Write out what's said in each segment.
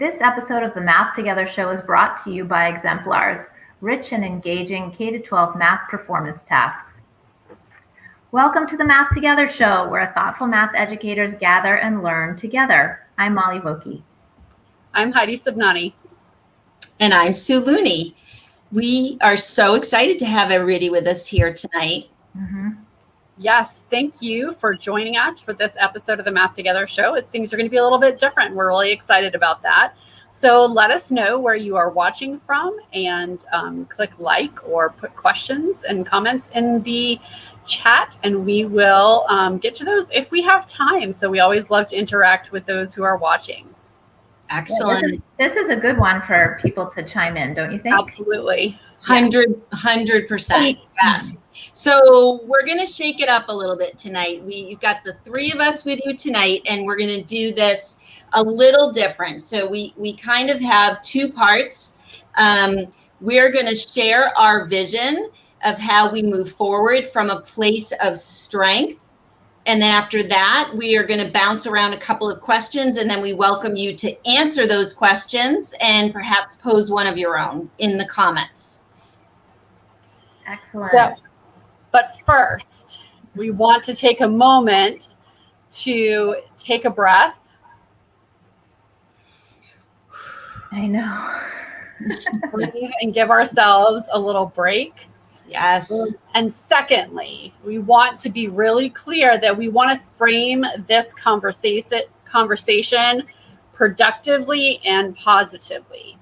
This episode of the Math Together show is brought to you by Exemplars, rich and engaging K-12 math performance tasks. Welcome to the Math Together show, where thoughtful math educators gather and learn together. I'm Molly Vokey. I'm Heidi Subnani. And I'm Sue Looney. We are so excited to have everybody with us here tonight. Yes, thank you for joining us for this episode of the Math Together show. Things are going to be a little bit different. We're really excited about that. So let us know where you are watching from and click like or put questions and comments in the chat, and we will get to those if we have time. So we always love to interact with those who are watching. Excellent. Yeah, this is a good one for people to chime in, don't you think? Absolutely. 100%. Yes. So we're going to shake it up a little bit tonight. You've got the three of us with you tonight, and we're going to do this a little different. So we kind of have two parts. We're going to share our vision of how we move forward from a place of strength. And then after that, we are going to bounce around a couple of questions, and then we welcome you to answer those questions and perhaps pose one of your own in the comments. Excellent. Yeah. But first, we want to take a moment to take a breath. I know. Breathe and give ourselves a little break. Yes. And secondly, we want to be really clear that we want to frame this conversation productively and positively.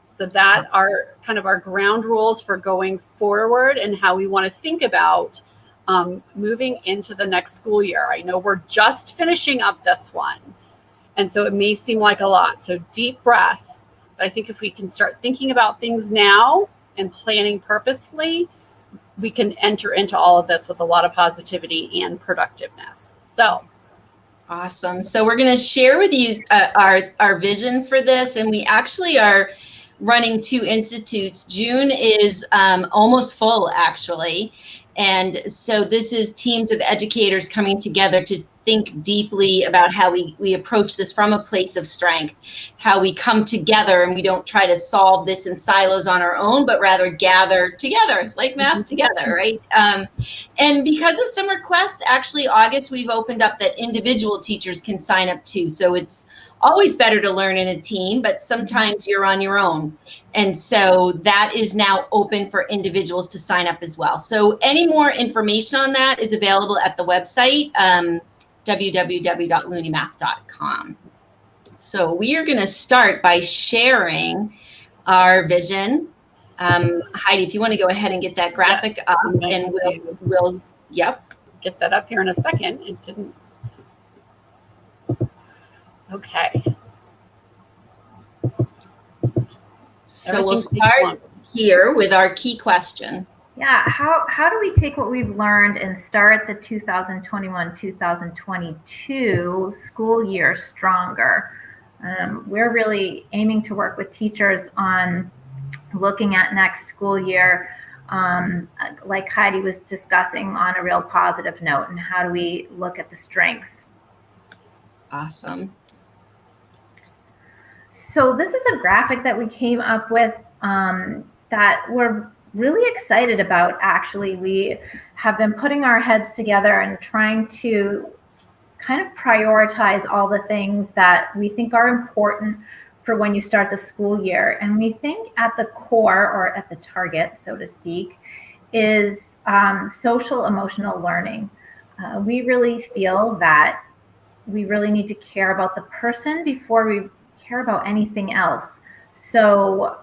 So that are kind of our ground rules for going forward and how we want to think about moving into the next school year. I know we're just finishing up this one, and so it may seem like a lot. So deep breath. But I think if we can start thinking about things now and planning purposefully, we can enter into all of this with a lot of positivity and productiveness. So awesome. So we're going to share with you our vision for this, and we actually are running two institutes. June is almost full, actually. And so this is teams of educators coming together to think deeply about how we approach this from a place of strength, how we come together and we don't try to solve this in silos on our own, but rather gather together, like math together, right? And because of some requests, actually August, we've opened up that individual teachers can sign up too. So it's always better to learn in a team, but sometimes you're on your own. And so that is now open for individuals to sign up as well. So any more information on that is available at the website, www.looneymath.com. So we are going to start by sharing our vision. Heidi, if you want to go ahead and get that graphic up, and we'll get that up here in a second. It didn't. Okay. So we'll start here with our key question. Yeah, how do we take what we've learned and start the 2021-2022 school year stronger? We're really aiming to work with teachers on looking at next school year, like Heidi was discussing, on a real positive note, and how do we look at the strengths? Awesome. So this is a graphic that we came up with that we're really excited about. Actually, we have been putting our heads together and trying to kind of prioritize all the things that we think are important for when you start the school year. And we think at the core, or at the target, so to speak, is social emotional learning. We really feel that we really need to care about the person before we care about anything else. So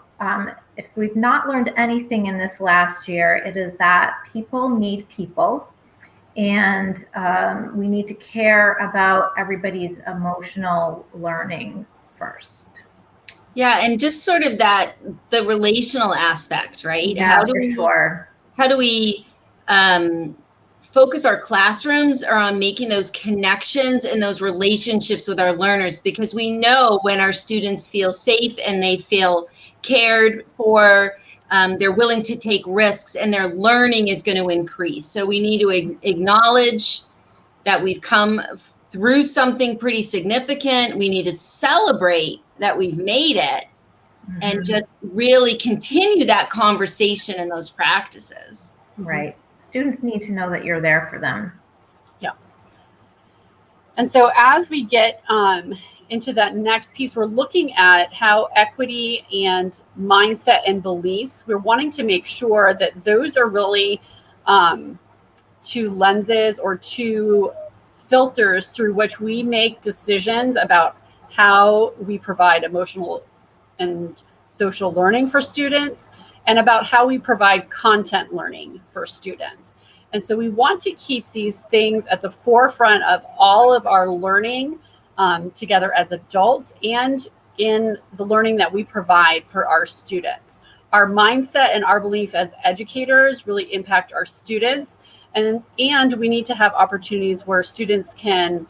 if we've not learned anything in this last year, it is that people need people, and we need to care about everybody's emotional learning first. Yeah, and just sort of the relational aspect, right? Yeah, sure. How do we focus our classrooms on making those connections and those relationships with our learners? Because we know when our students feel safe and they feel cared for, they're willing to take risks, and their learning is going to increase. So we need to acknowledge that we've come through something pretty significant. We need to celebrate that we've made it and just really continue that conversation and those practices. Right. Students need to know that you're there for them. Yeah. And so as we get into that next piece, we're looking at how equity and mindset and beliefs, we're wanting to make sure that those are really two lenses or two filters through which we make decisions about how we provide emotional and social learning for students, and about how we provide content learning for students. And so we want to keep these things at the forefront of all of our learning together as adults and in the learning that we provide for our students. Our mindset and our belief as educators really impact our students, and we need to have opportunities where students can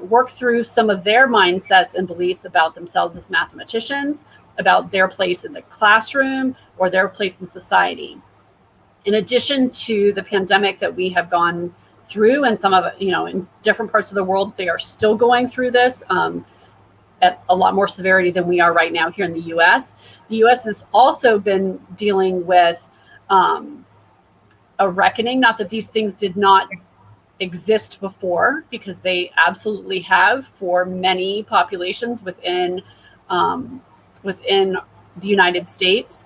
work through some of their mindsets and beliefs about themselves as mathematicians, about their place in the classroom or their place in society. In addition to the pandemic that we have gone through, and some of it, in different parts of the world, they are still going through this at a lot more severity than we are right now here in the US. The US has also been dealing with a reckoning, not that these things did not exist before, because they absolutely have for many populations within the United States.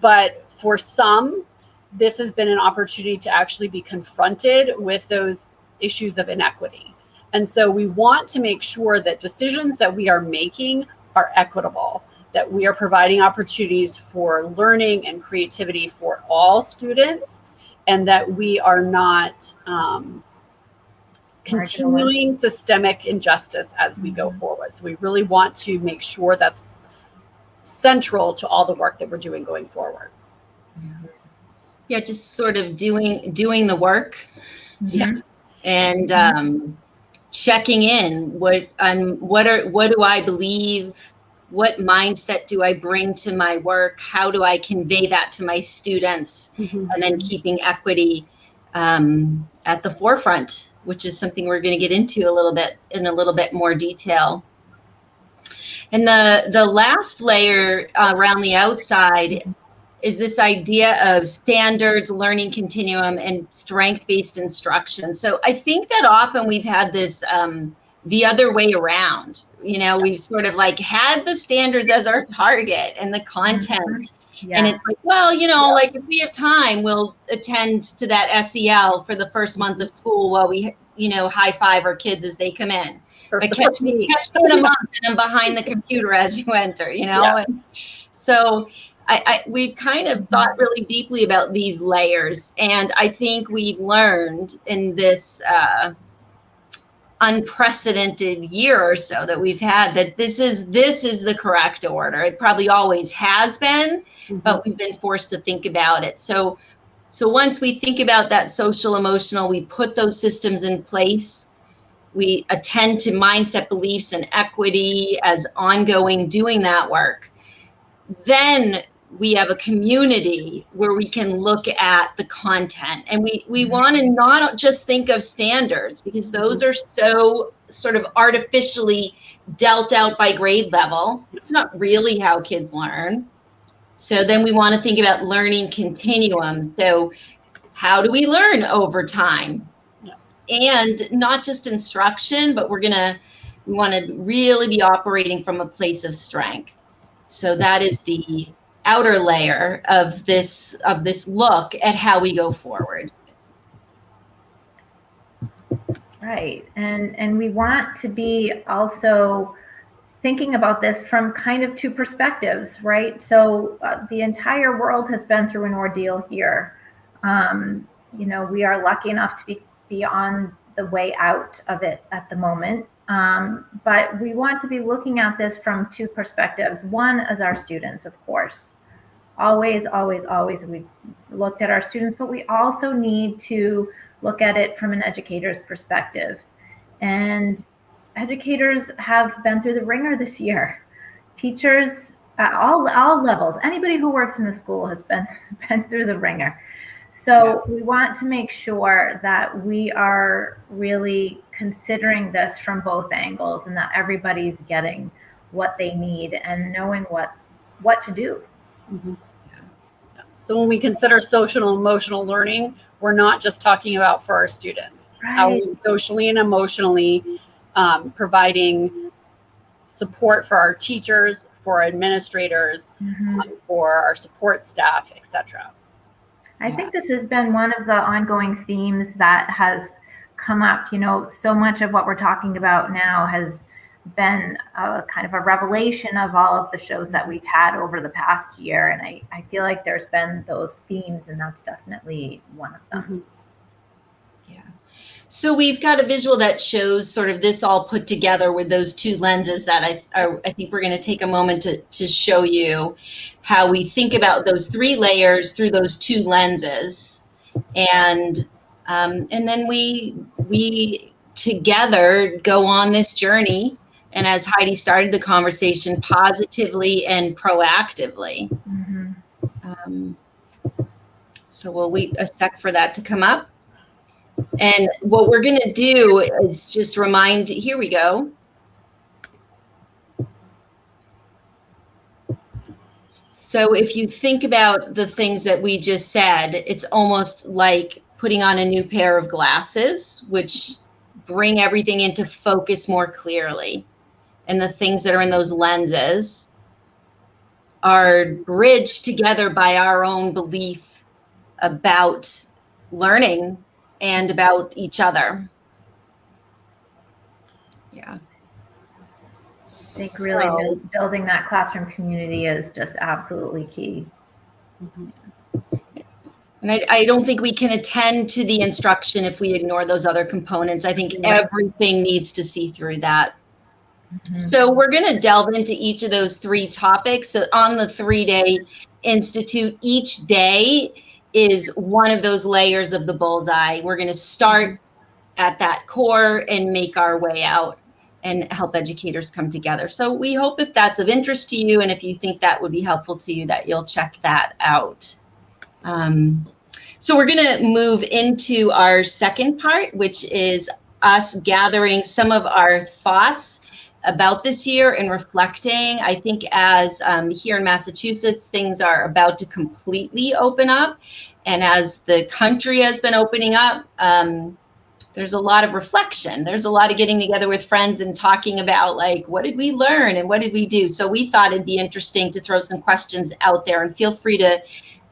But for some, this has been an opportunity to actually be confronted with those issues of inequity. And so we want to make sure that decisions that we are making are equitable, that we are providing opportunities for learning and creativity for all students, and that we are not continuing systemic injustice as we go forward. So we really want to make sure that's central to all the work that we're doing going forward. Yeah, just sort of doing the work. Yeah. And checking in. What do I believe? What mindset do I bring to my work? How do I convey that to my students? And then keeping equity at the forefront, which is something we're going to get into a little bit more detail. And the last layer around the outside is this idea of standards, learning continuum, and strength-based instruction. So I think that often we've had this the other way around. We've sort of like had the standards as our target and the content. Yes. And it's like, well, like if we have time, we'll attend to that SEL for the first month of school while we, high five our kids as they come in. But catch me in a month and I'm behind the computer as you enter, Yeah. And so we've kind of thought really deeply about these layers. And I think we've learned in this unprecedented year or so that we've had that this is the correct order. It probably always has been, but we've been forced to think about it. So once we think about that social emotional, we put those systems in place. We attend to mindset, beliefs, and equity as ongoing doing that work. Then we have a community where we can look at the content, and we want to not just think of standards, because those are so sort of artificially dealt out by grade level. It's not really how kids learn. So then we want to think about learning continuum. So how do we learn over time? And not just instruction, but we want to really be operating from a place of strength. So that is the outer layer of this look at how we go forward. Right. And we want to be also thinking about this from kind of two perspectives, right? So the entire world has been through an ordeal here. We are lucky enough to be on the way out of it at the moment. But we want to be looking at this from two perspectives. One, as our students, of course. Always, we've looked at our students, but we also need to look at it from an educator's perspective. And educators have been through the ringer this year. Teachers at all levels, anybody who works in the school has been through the ringer. So we want to make sure that we are really considering this from both angles and that everybody's getting what they need and knowing what to do. Mm-hmm. So when we consider social and emotional learning, we're not just talking about for our students. Right. How we socially and emotionally providing support for our teachers, for our administrators, for our support staff, etc. I think this has been one of the ongoing themes that has come up. You know, so much of what we're talking about now has been a kind of a revelation of all of the shows that we've had over the past year. And I feel like there's been those themes, and that's definitely one of them. Mm-hmm. Yeah. So we've got a visual that shows sort of this all put together with those two lenses that I think we're going to take a moment to show you how we think about those three layers through those two lenses. And then we together go on this journey. And as Heidi started the conversation, positively and proactively. Mm-hmm. So we'll wait a sec for that to come up. And what we're going to do is just remind, here we go. So if you think about the things that we just said, it's almost like putting on a new pair of glasses, which bring everything into focus more clearly. And the things that are in those lenses are bridged together by our own belief about learning and about each other. Yeah. I think really building that classroom community is just absolutely key. Mm-hmm. And I don't think we can attend to the instruction if we ignore those other components. I think everything needs to see through that. Mm-hmm. So we're going to delve into each of those three topics. So on the 3-day institute, each day is one of those layers of the bullseye. We're going to start at that core and make our way out and help educators come together. So we hope if that's of interest to you and if you think that would be helpful to you, that you'll check that out. So we're going to move into our second part, which is us gathering some of our thoughts about this year and reflecting. I think as here in Massachusetts, things are about to completely open up. And as the country has been opening up, there's a lot of reflection. There's a lot of getting together with friends and talking about like, what did we learn and what did we do? So we thought it'd be interesting to throw some questions out there, and feel free to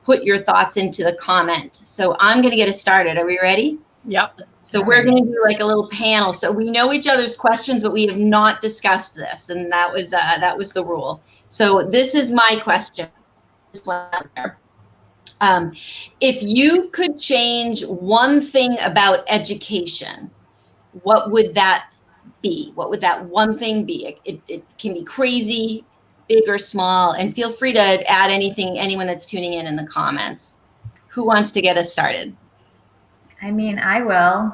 put your thoughts into the comment. So I'm going to get us started. Are we ready? Yep. So we're going to do like a little panel. So we know each other's questions, but we have not discussed this. And that was the rule. So this is my question. If you could change one thing about education, what would that be? What would that one thing be? It can be crazy, big or small. And feel free to add anyone that's tuning in the comments. Who wants to get us started? I mean, I will.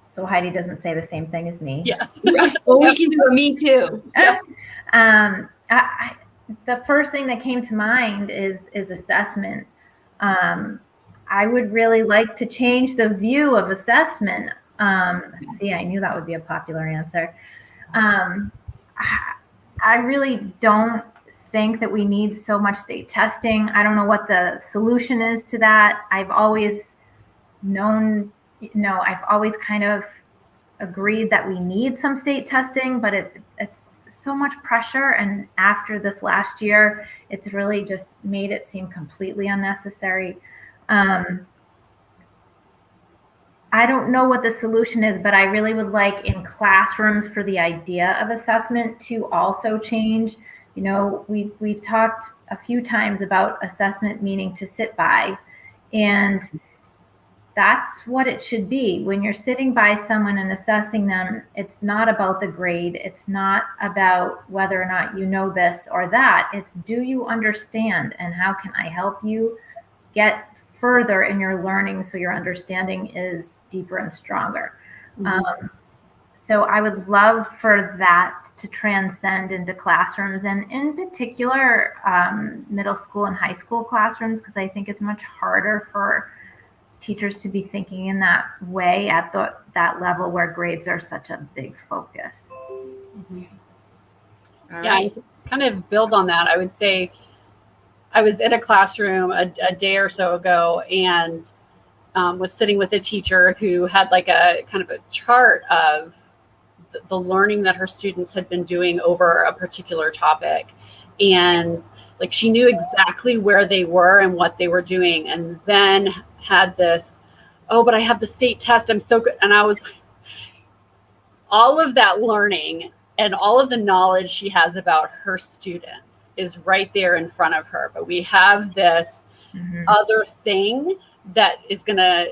So Heidi doesn't say the same thing as me. Yeah. Right. Well, we can do a me too. The first thing that came to mind is assessment. I would really like to change the view of assessment. See, I knew that would be a popular answer. I really don't think that we need so much state testing. I don't know what the solution is to that. I've always I've always kind of agreed that we need some state testing, but it's so much pressure. And after this last year, it's really just made it seem completely unnecessary. I don't know what the solution is, but I really would like in classrooms for the idea of assessment to also change. You know, we've talked a few times about assessment meaning to sit by, and that's what it should be. When you're sitting by someone and assessing them, it's not about the grade. It's not about whether or not you know this or that. It's, do you understand, and how can I help you get further in your learning so your understanding is deeper and stronger. Mm-hmm. So I would love for that to transcend into classrooms, and in particular, middle school and high school classrooms, because I think it's much harder for teachers to be thinking in that way at that level where grades are such a big focus. Mm-hmm. All Yeah, right. and to kind of build on that, I would say I was in a classroom a day or so ago and was sitting with a teacher who had like a kind of a chart of the learning that her students had been doing over a particular topic. And like she knew exactly where they were and what they were doing. And then had this, oh, but I have the state test. I'm so good. And I was like, all of that learning and all of the knowledge she has about her students is right there in front of her. But we have this other thing that is going to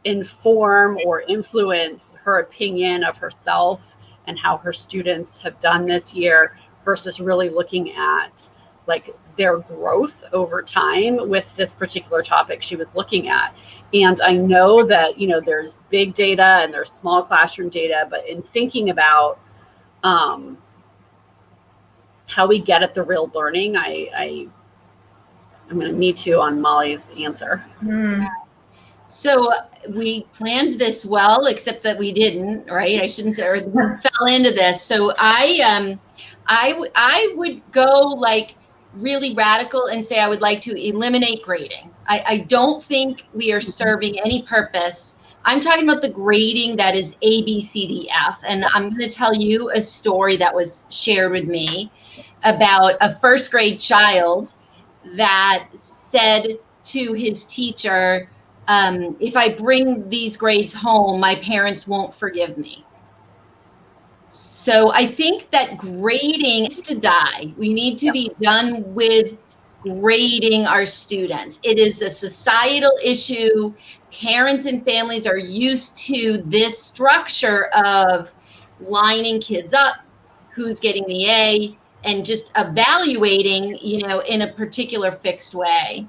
inform or influence her opinion of herself and how her students have done this year versus really looking at like their growth over time with this particular topic she was looking at. And I know that, you know, there's big data and there's small classroom data, but in thinking about how we get at the real learning, I'm going to need to on Molly's answer. So we planned this well, except that we didn't, right? I shouldn't say, or we fell into this. So I would go like really radical and say I would like to eliminate grading. I don't think we are serving any purpose. I'm talking about the grading that is A, B, C, D, F. And I'm going to tell you a story that was shared with me about a first grade child that said to his teacher, if I bring these grades home, my parents won't forgive me. So I think that grading is to die. We need to be done with grading our students. It is a societal issue. Parents and families are used to this structure of lining kids up, who's getting the A, and just evaluating, you know, in a particular fixed way.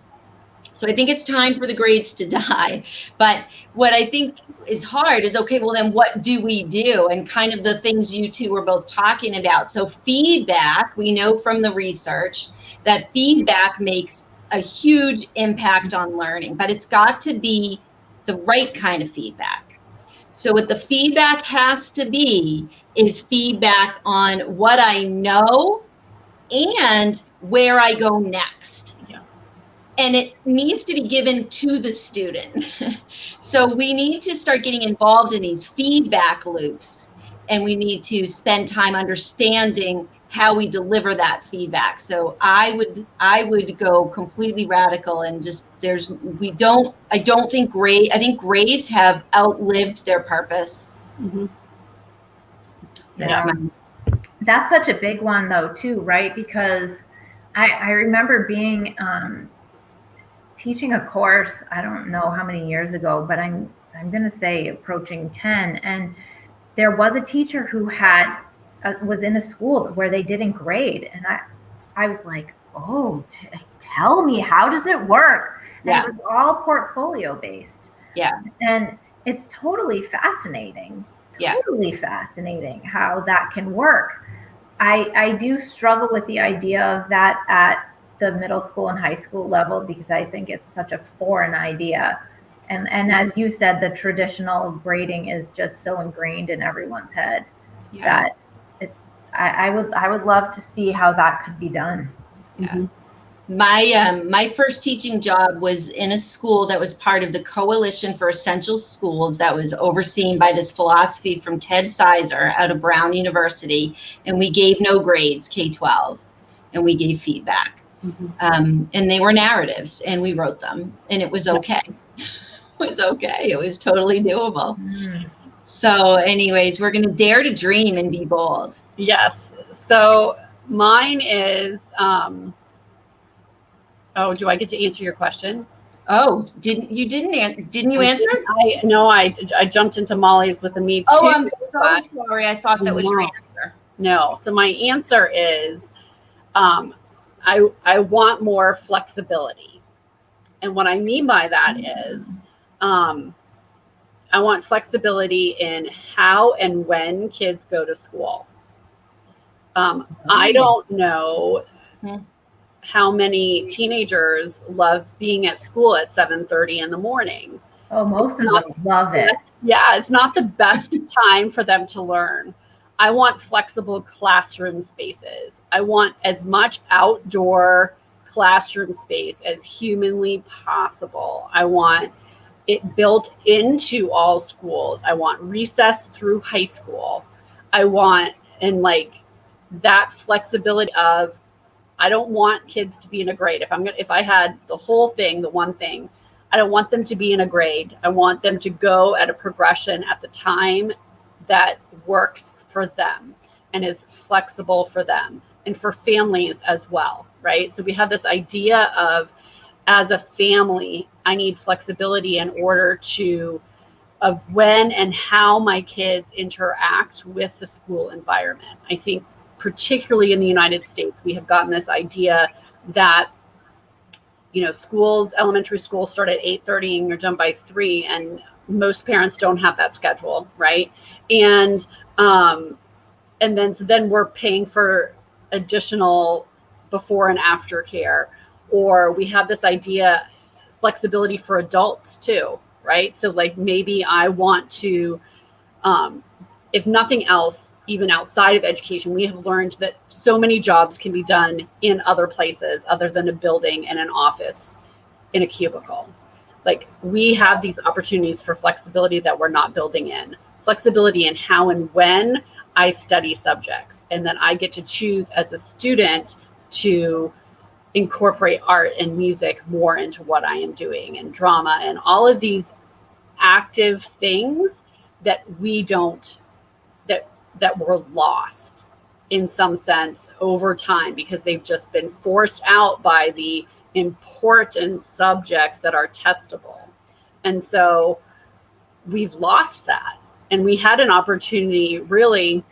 So I think it's time for the grades to die. But what I think is hard is, okay, well, then what do we do? And kind of the things you two were both talking about. So feedback, we know from the research that feedback makes a huge impact on learning, but it's got to be the right kind of feedback. So what the feedback has to be is feedback on what I know and where I go next. And it needs to be given to the student. So we need to start getting involved in these feedback loops, and we need to spend time understanding how we deliver that feedback. So I would go completely radical and just I think grades have outlived their purpose. Mm-hmm. That's such a big one though too, right? Because I remember being teaching a course, I don't know how many years ago, but I'm going to say approaching 10. And there was a teacher who was in a school where they didn't grade. And I was like, oh, tell me, how does it work? And it was all portfolio based. Yeah. And it's totally fascinating how that can work. I do struggle with the idea of that at the middle school and high school level, because I think it's such a foreign idea. And as you said, the traditional grading is just so ingrained in everyone's head that I would love to see how that could be done. Yeah. My first teaching job was in a school that was part of the Coalition for Essential Schools that was overseen by this philosophy from Ted Sizer out of Brown University. And we gave no grades, K-12, and we gave feedback. And they were narratives, and we wrote them, and it was okay. It was okay. It was totally doable. So anyways, we're going to dare to dream and be bold. Yes. So mine is, do I get to answer your question? Oh, didn't you answer? I jumped into Molly's with the me too. Oh, I'm so sorry. I thought that was your answer. No. So my answer is, I want more flexibility. And what I mean by that is I want flexibility in how and when kids go to school. I don't know how many teenagers love being at school at 7:30 in the morning. Oh, most of them love it. Yeah, it's not the best time for them to learn. I want flexible classroom spaces. I want as much outdoor classroom space as humanly possible. I want it built into all schools. I want recess through high school. I want, and like that flexibility of, I don't want kids to be in a grade. If I had the whole thing, the one thing, I don't want them to be in a grade. I want them to go at a progression at the time that works for them and is flexible for them and for families as well, right? So we have this idea of, as a family, I need flexibility in order of when and how my kids interact with the school environment. I think particularly in the United States, we have gotten this idea that, schools, elementary schools start at 8:30 and you're done by 3, and most parents don't have that schedule, right? And then we're paying for additional before and after care, or we have this idea, flexibility for adults too, right? So like maybe I want to, if nothing else, even outside of education, we have learned that so many jobs can be done in other places other than a building and an office in a cubicle. Like we have these opportunities for flexibility that we're not building in. Flexibility in how and when I study subjects. And then I get to choose as a student to incorporate art and music more into what I am doing, and drama and all of these active things that that were lost in some sense over time because they've just been forced out by the important subjects that are testable. And so we've lost that. And we had an opportunity really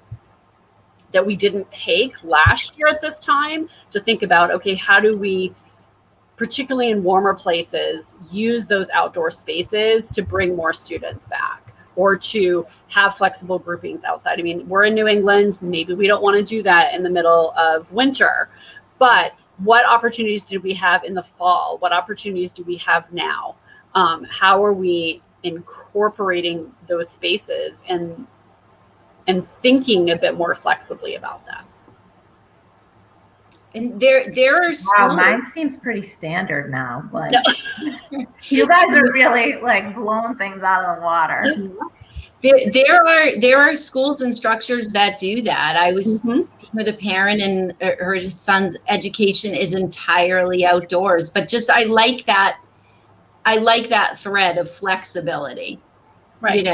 that we didn't take last year at this time to think about, okay, how do we, particularly in warmer places, use those outdoor spaces to bring more students back or to have flexible groupings outside. I mean, we're in New England, maybe we don't want to do that in the middle of winter, but what opportunities do we have in the fall? What opportunities do we have now? How are we incorporating those spaces and thinking a bit more flexibly about that? And there are schools. Wow, mine seems pretty standard now. Like you guys are really like blowing things out of the water. There are schools and structures that do that. I was speaking with a parent, and her son's education is entirely outdoors. But just I like that thread of flexibility. Right.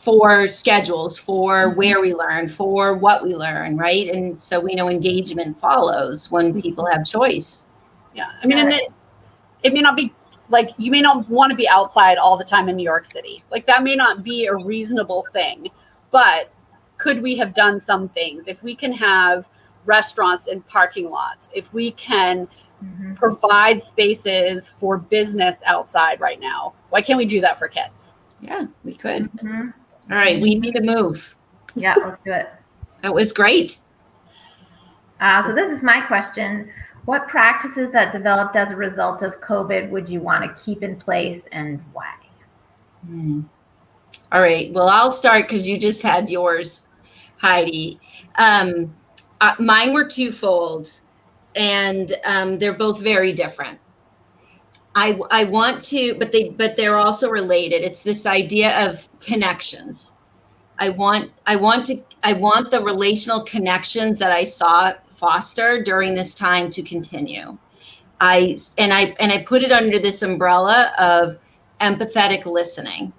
For schedules, for where we learn, for what we learn, right? And so we know engagement follows when people have choice. Yeah. I mean, and it may not be like, you may not want to be outside all the time in New York City. Like that may not be a reasonable thing, but could we have done some things? If we can have restaurants in parking lots, if we can provide spaces for business outside right now, why can't we do that for kids? Yeah, we could. All right, we need to move. Yeah, let's do it. That was great. So this is my question. What practices that developed as a result of COVID would you want to keep in place and why? All right, well, I'll start because you just had yours, Heidi. Mine were twofold, and they're both very different. I want to, but they're also related. It's this idea of connections. I want the relational connections that I saw foster during this time to continue. I put it under this umbrella of empathetic listening.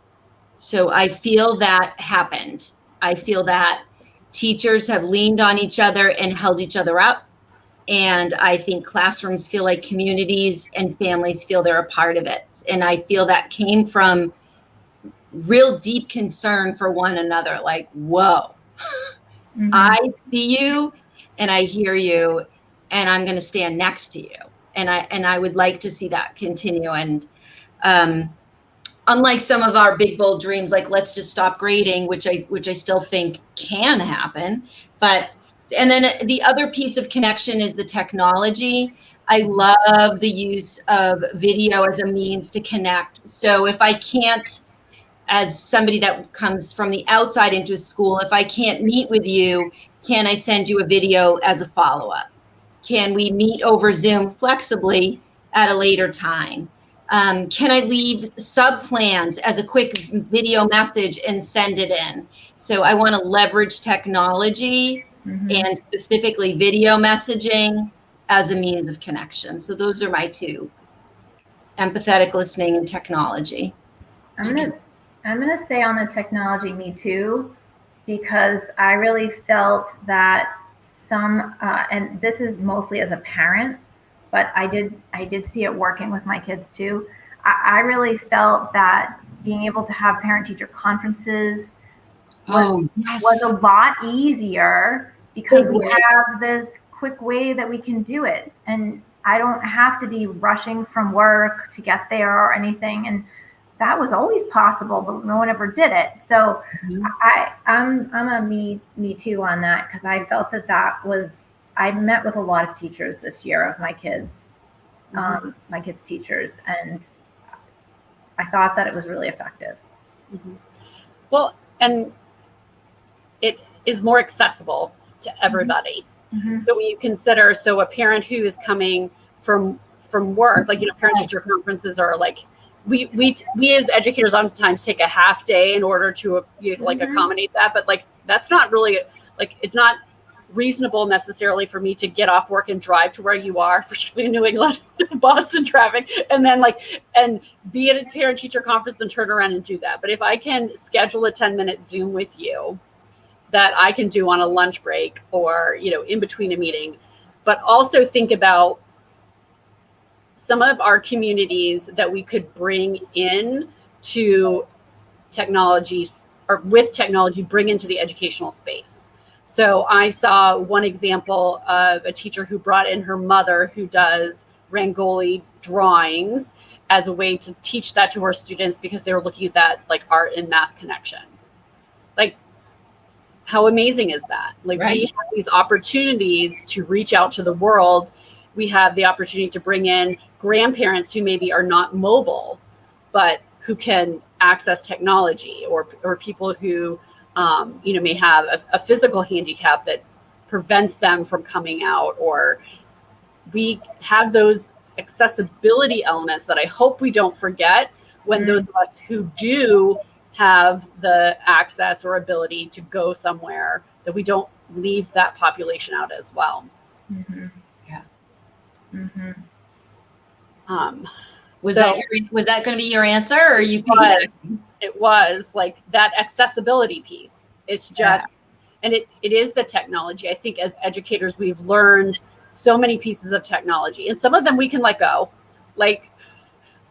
So I feel that happened. I feel that teachers have leaned on each other and held each other up. And I think classrooms feel like communities and families feel they're a part of it. And I feel that came from real deep concern for one another. Like, whoa, I see you and I hear you and I'm going to stand next to you. And I would like to see that continue. And unlike some of our big, bold dreams, like let's just stop grading, which I still think can happen. And then the other piece of connection is the technology. I love the use of video as a means to connect. So if I can't, as somebody that comes from the outside into a school, if I can't meet with you, can I send you a video as a follow-up? Can we meet over Zoom flexibly at a later time? Can I leave sub-plans as a quick video message and send it in? So I want to leverage technology and specifically video messaging as a means of connection. So those are my two: empathetic listening and technology. I'm gonna say on the technology, me too, because I really felt that some, and this is mostly as a parent, but I did see it working with my kids too. I really felt that being able to have parent-teacher conferences was a lot easier because we have this quick way that we can do it, and I don't have to be rushing from work to get there or anything. And that was always possible, but no one ever did it. So I'm a me too on that, because I felt that was, I met with a lot of teachers this year of my kids' teachers, and I thought that it was really effective. Well, and it is more accessible to everybody. So when you consider, so a parent who is coming from work, like, parent teacher conferences are like, we as educators sometimes take a half day in order to accommodate that, but like that's not really, like, it's not reasonable necessarily for me to get off work and drive to where you are, particularly in New England, Boston traffic, and then and be at a parent teacher conference and turn around and do that. But if I can schedule a 10-minute Zoom with you that I can do on a lunch break or in between a meeting, but also think about some of our communities that we could bring in to technologies, or with technology, bring into the educational space. So I saw one example of a teacher who brought in her mother, who does Rangoli drawings, as a way to teach that to her students, because they were looking at that like art and math connection. Like, how amazing is that? Like, we have these opportunities to reach out to the world. We have the opportunity to bring in grandparents who maybe are not mobile, but who can access technology, or people who, may have a physical handicap that prevents them from coming out. Or we have those accessibility elements that I hope we don't forget when those of us who do have the access or ability to go somewhere, that we don't leave that population out as well. Was that going to be your answer, or you? It was like that accessibility piece. It's just, and it is the technology. I think as educators, we've learned so many pieces of technology, and some of them we can let go. Like,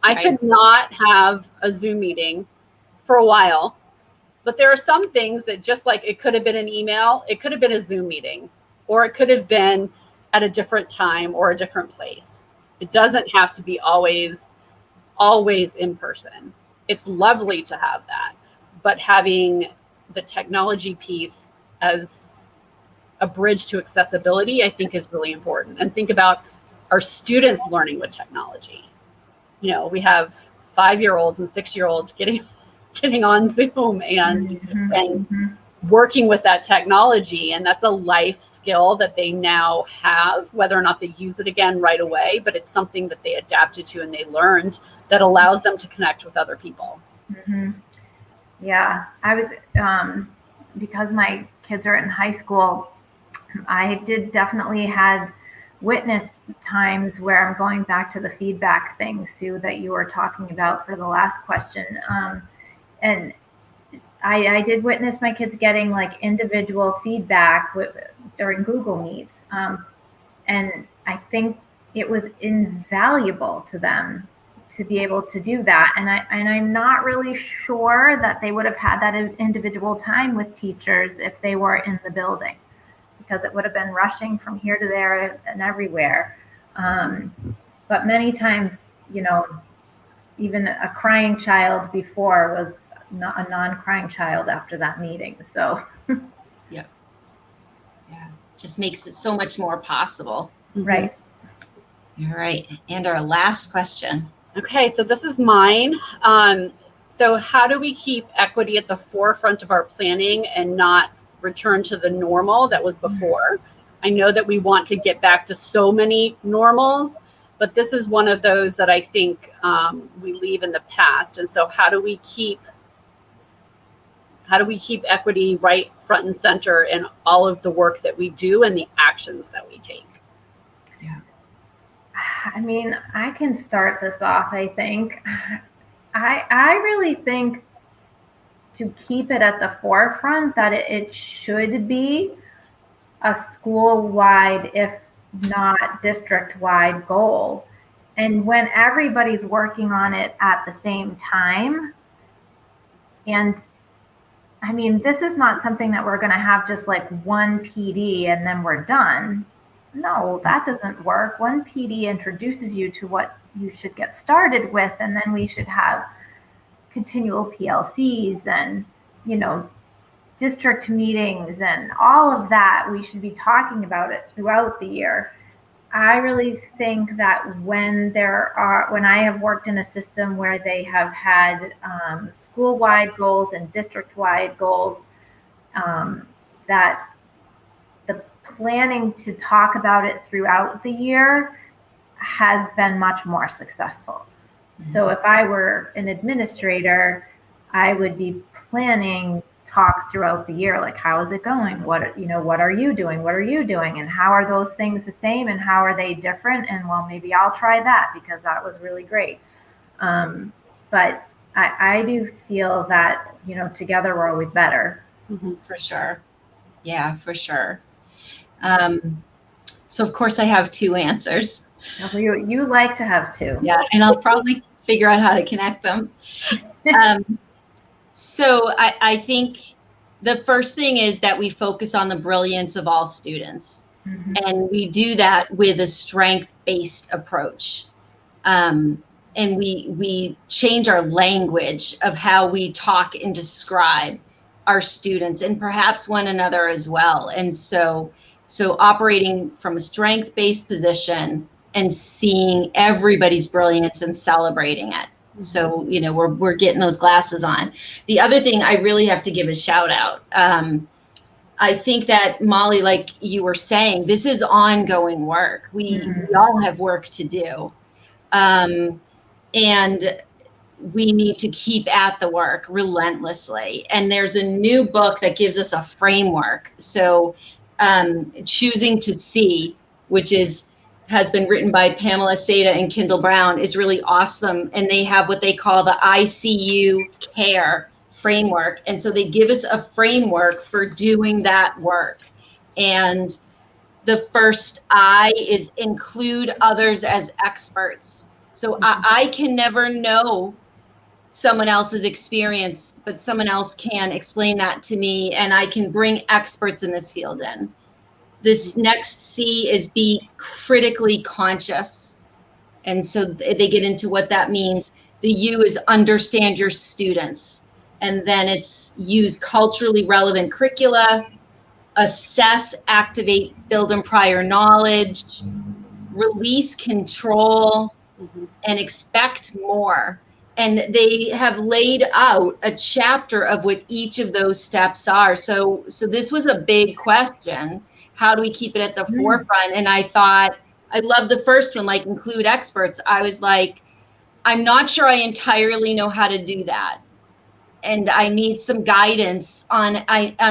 I could not have a Zoom meeting for a while, but there are some things that, just like it could have been an email, it could have been a Zoom meeting, or it could have been at a different time or a different place. It doesn't have to be always in person. It's lovely to have that, but having the technology piece as a bridge to accessibility, I think, is really important. And think about our students learning with technology. We have 5-year-olds and 6-year-olds getting on Zoom and working with that technology, and that's a life skill that they now have, whether or not they use it again right away, but it's something that they adapted to and they learned that allows them to connect with other people. Yeah, I was, because my kids are in high school, I did definitely had witnessed times where, I'm going back to the feedback thing, Sue, that you were talking about for the last question. And I did witness my kids getting like individual feedback during Google Meets. And I think it was invaluable to them to be able to do that. And I'm not really sure that they would have had that individual time with teachers if they were in the building, because it would have been rushing from here to there and everywhere. But many times, even a crying child before was not a non-crying child after that meeting. So just makes it so much more possible. Right. All right. And our last question. Okay, so this is mine. So how do we keep equity at the forefront of our planning and not return to the normal that was before? I know that we want to get back to so many normals, but this is one of those that I think we leave in the past. And so how do we keep equity right front and center in all of the work that we do and the actions that we take? Yeah. I mean, I can start this off, I think. I really think to keep it at the forefront that it should be a school-wide, if not district-wide goal. And when everybody's working on it at the same time, and I mean, this is not something that we're going to have just like one PD and then we're done. No, that doesn't work. One PD introduces you to what you should get started with, and then we should have continual PLCs and, district meetings and all of that. We should be talking about it throughout the year. I really think that when I have worked in a system where they have had school-wide goals and district-wide goals, that the planning to talk about it throughout the year has been much more successful. So if I were an administrator, I would be planning talks throughout the year, like, how is it going? What are you doing? What are you doing? And how are those things the same? And how are they different? And well, maybe I'll try that because that was really great. But I do feel that, together we're always better. Mm-hmm, for sure. Yeah, for sure. So of course I have two answers. You like to have two. Yeah, and I'll probably figure out how to connect them. So I think the first thing is that we focus on the brilliance of all students. Mm-hmm. And we do that with a strength-based approach. And we change our language of how we talk and describe our students and perhaps one another as well. And so operating from a strength-based position and seeing everybody's brilliance and celebrating it. So, we're getting those glasses on. The other thing I really have to give a shout out. I think that, Molly, like you were saying, this is ongoing work. We all have work to do. And we need to keep at the work relentlessly. And there's a new book that gives us a framework. So Choosing to See, which has been written by Pamela Seda and Kendall Brown, is really awesome. And they have what they call the ICU Care Framework. And so they give us a framework for doing that work. And the first I is include others as experts. So I can never know someone else's experience, but someone else can explain that to me, and I can bring experts in this field in. This next C is be critically conscious. And so they get into what that means. The U is understand your students. And then it's use culturally relevant curricula, assess, activate, build on prior knowledge, release control, and expect more. And they have laid out a chapter of what each of those steps are. So this was a big question. How do we keep it at the forefront? And I thought, I love the first one, like include experts. I was like, I'm not sure I entirely know how to do that. And I need some guidance on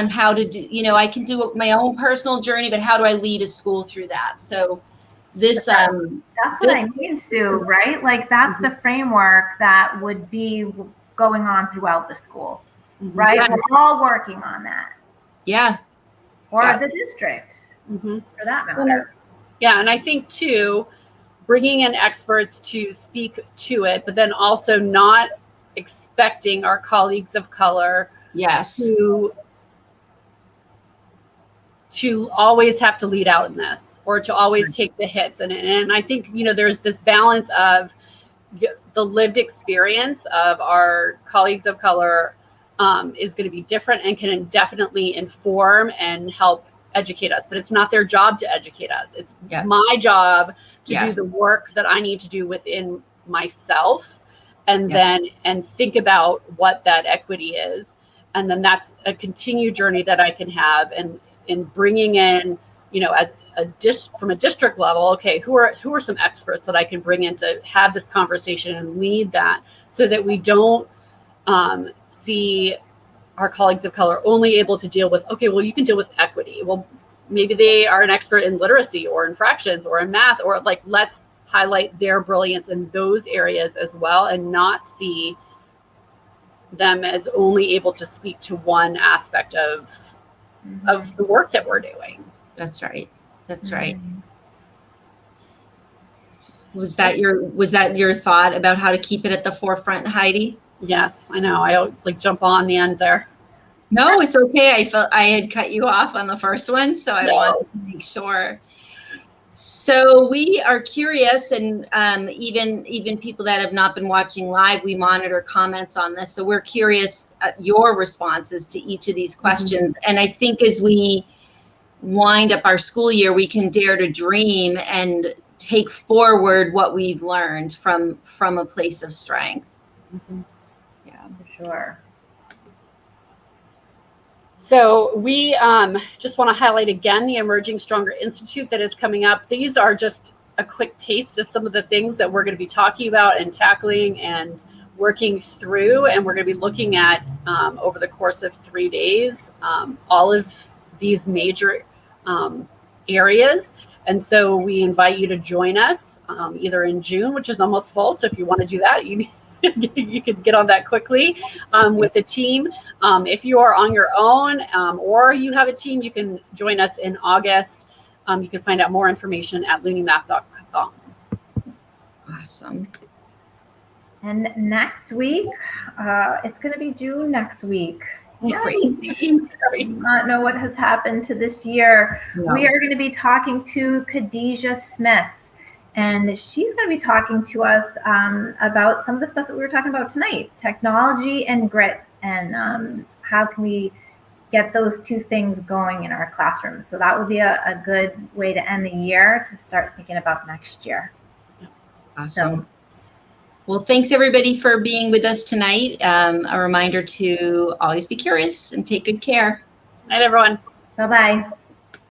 how to do, I can do my own personal journey, but how do I lead a school through that? So this, that's what I mean, Sue, right? Like that's the framework that would be going on throughout the school, right? Yeah. We're all working on that. Yeah. Or the district, for that matter. Yeah, and I think too, bringing in experts to speak to it, but then also not expecting our colleagues of color to always have to lead out in this or to always take the hits. And I think, there's this balance of the lived experience of our colleagues of color is going to be different and can definitely inform and help educate us, but it's not their job to educate us. It's my job to Yes. do the work that I need to do within myself, and then think about what that equity is. And then that's a continued journey that I can have, and in bringing in, as from a district level, okay, who are some experts that I can bring in to have this conversation and lead that, so that we don't see our colleagues of color only able to deal with, okay, well, you can deal with equity. Well, maybe they are an expert in literacy or in fractions or in math, or like, let's highlight their brilliance in those areas as well, and not see them as only able to speak to one aspect of the work that we're doing. That's right. That's right. Was that your thought about how to keep it at the forefront, Heidi? Yes, I know. I like jump on the end there. No, it's okay. I felt I had cut you off on the first one, so I wanted to make sure. So we are curious, and even people that have not been watching live, we monitor comments on this. So we're curious your responses to each of these questions. And I think as we wind up our school year, we can dare to dream and take forward what we've learned from a place of strength. Yeah, for sure. So we just want to highlight again the Emerging Stronger Institute that is coming up. These are just a quick taste of some of the things that we're going to be talking about and tackling and working through. And we're going to be looking at, over the course of 3 days, all of these major areas. And so we invite you to join us either in June, which is almost full. So if you want to do that, you could get on that quickly with the team. If you are on your own or you have a team, you can join us in August. You can find out more information at looneymath.com. Awesome. And next week, it's going to be June next week. Crazy. I do not know what has happened to this year. No. We are going to be talking to Khadijah Smith, and she's going to be talking to us about some of the stuff that we were talking about tonight, technology and grit, and how can we get those two things going in our classrooms. So that would be a good way to end the year, to start thinking about next year. Awesome. So, well, thanks everybody for being with us tonight. A reminder to always be curious and take good care. Night, everyone. bye-bye.